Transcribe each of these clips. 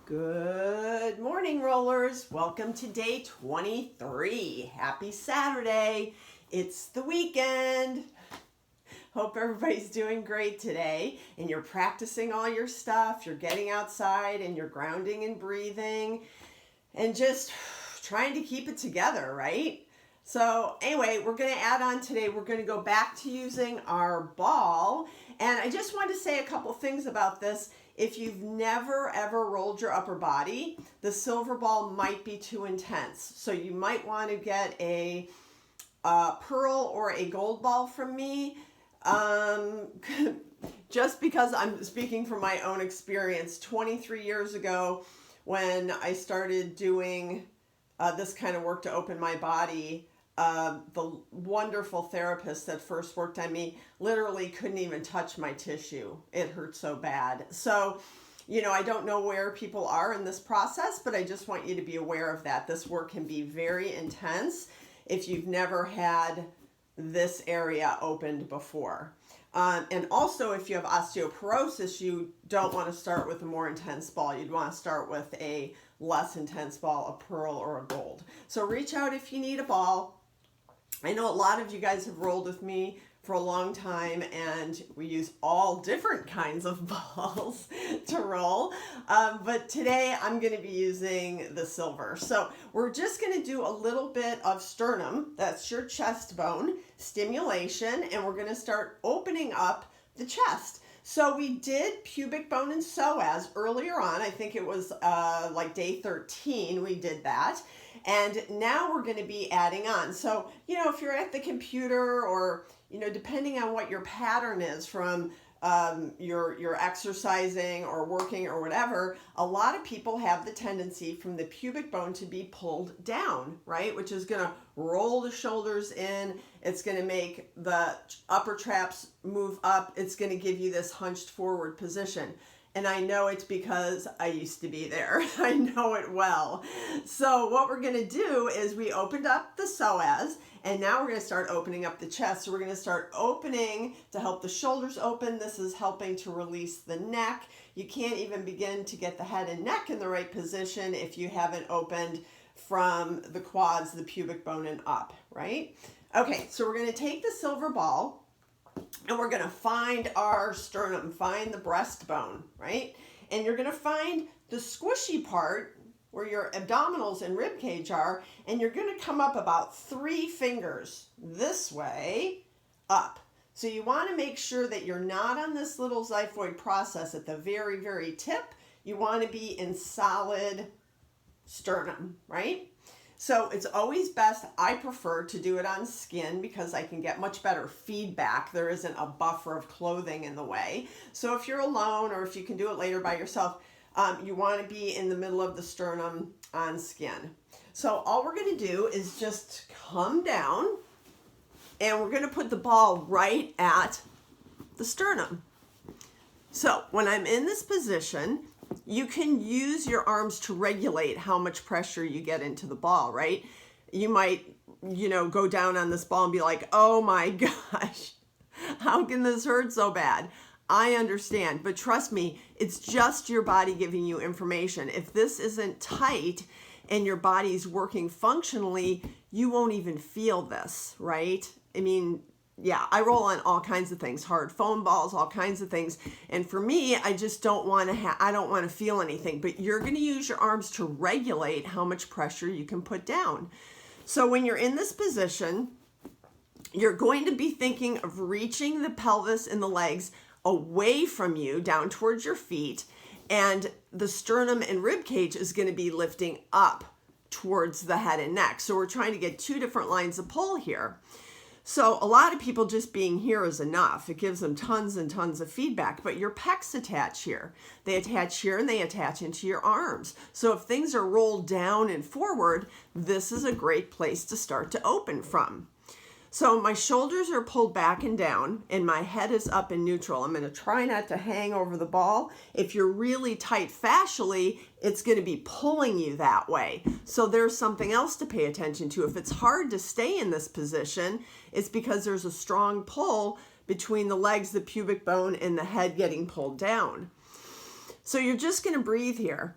Good morning, rollers. Welcome to day 23. Happy Saturday. It's the weekend. Hope everybody's doing great today and you're practicing all your stuff. You're getting outside and you're grounding and breathing and just trying to keep it together, right? So anyway, we're going to add on today. We're going to go back to using our ball. And I just want to say a couple things about this. If you've never ever rolled your upper body, the silver ball might be too intense. So you might want to get a pearl or a gold ball from me. Just because I'm speaking from my own experience. 23 years ago when I started doing this kind of work to open my body, the wonderful therapist that first worked on me literally couldn't even touch my tissue. It hurt so bad. So, I don't know where people are in this process, but I just want you to be aware of that. This work can be very intense if you've never had this area opened before. And also, if you have osteoporosis, you don't want to start with a more intense ball. You'd want to start with a less intense ball, a pearl or a gold. So reach out if you need a ball. I know a lot of you guys have rolled with me for a long time and we use all different kinds of balls to roll. But today I'm going to be using the silver. So we're just going to do a little bit of sternum, that's your chest bone, stimulation, and we're going to start opening up the chest. So we did pubic bone and psoas earlier on. I think it was like day 13 we did that. And now we're going to be adding on. So, if you're at the computer or, depending on what your pattern is from your exercising or working or whatever, a lot of people have the tendency from the pubic bone to be pulled down, right? Which is going to roll the shoulders in. It's going to make the upper traps move up. It's going to give you this hunched forward position. And I know it's because I used to be there. I know it well. So what we're going to do is we opened up the psoas, and now we're going to start opening up the chest. So we're going to start opening to help the shoulders open. This is helping to release the neck. You can't even begin to get the head and neck in the right position if you haven't opened from the quads, the pubic bone, and up, right? Okay, so we're going to take the silver ball, and we're going to find our sternum, find the breastbone, right? And you're going to find the squishy part where your abdominals and rib cage are, and you're going to come up about 3 fingers this way up. So you want to make sure that you're not on this little xiphoid process at the very, very tip. You want to be in solid sternum, right? So it's always best, I prefer to do it on skin because I can get much better feedback. There isn't a buffer of clothing in the way. So if you're alone or if you can do it later by yourself, you want to be in the middle of the sternum on skin. So all we're going to do is just come down and we're going to put the ball right at the sternum. So when I'm in this position, you can use your arms to regulate how much pressure you get into the ball, right? You might, go down on this ball and be like, oh my gosh, how can this hurt so bad? I understand, but trust me, it's just your body giving you information. If this isn't tight and your body's working functionally, you won't even feel this, right? I mean, yeah, I roll on all kinds of things, hard foam balls, all kinds of things. And for me, I just don't want to I don't want to feel anything, but you're going to use your arms to regulate how much pressure you can put down. So when you're in this position, you're going to be thinking of reaching the pelvis and the legs away from you down towards your feet, and the sternum and rib cage is going to be lifting up towards the head and neck. So we're trying to get 2 different lines of pull here. So a lot of people just being here is enough. It gives them tons and tons of feedback, but your pecs attach here. They attach here and they attach into your arms. So if things are rolled down and forward, this is a great place to start to open from. So my shoulders are pulled back and down and my head is up in neutral. I'm going to try not to hang over the ball. If you're really tight fascially, it's going to be pulling you that way. So there's something else to pay attention to. If it's hard to stay in this position, it's because there's a strong pull between the legs, the pubic bone, and the head getting pulled down. So you're just going to breathe here.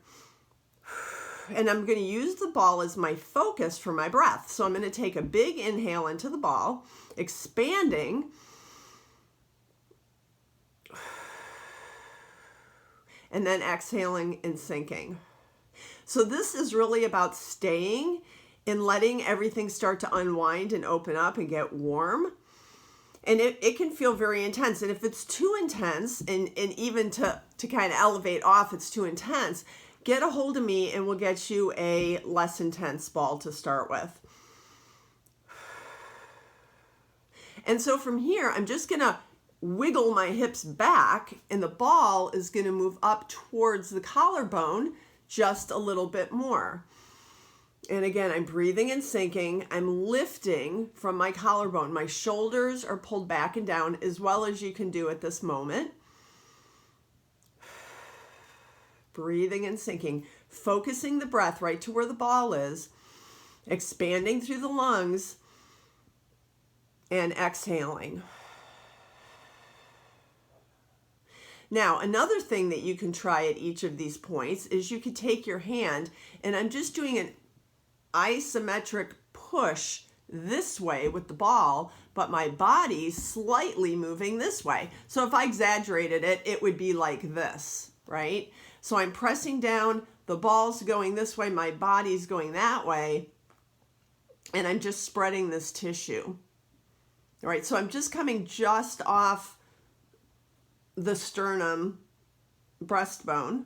And I'm going to use the ball as my focus for my breath. So I'm going to take a big inhale into the ball, expanding, and then exhaling and sinking. So this is really about staying and letting everything start to unwind and open up and get warm. And it can feel very intense. And if it's too intense, and even to kind of elevate off, it's too intense, get a hold of me and we'll get you a less intense ball to start with. And so from here, I'm just going to wiggle my hips back, and the ball is going to move up towards the collarbone just a little bit more. And again, I'm breathing and sinking. I'm lifting from my collarbone. My shoulders are pulled back and down as well as you can do at this moment. Breathing and sinking, focusing the breath right to where the ball is, expanding through the lungs, and exhaling. Now, another thing that you can try at each of these points is you could take your hand, and I'm just doing an isometric push this way with the ball, but my body's slightly moving this way. So if I exaggerated it, it would be like this, right? So I'm pressing down, the ball's going this way, my body's going that way, and I'm just spreading this tissue. All right, so I'm just coming just off the sternum breastbone.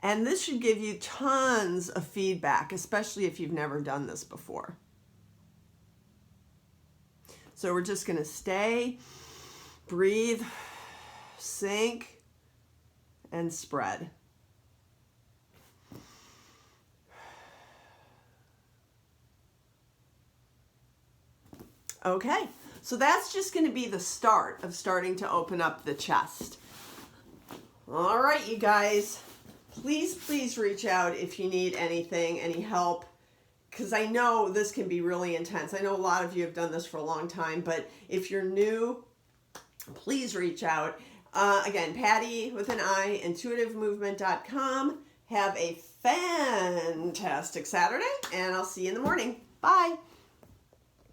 And this should give you tons of feedback, especially if you've never done this before. So we're just going to stay, breathe, sink, and spread. Okay, so that's just going to be the start of starting to open up the chest. All right, you guys. Please reach out if you need anything, any help, because I know this can be really intense. I know a lot of you have done this for a long time, but if you're new, please reach out. Again, Patty with an I, intuitivemovement.com. Have a fantastic Saturday, and I'll see you in the morning. Bye.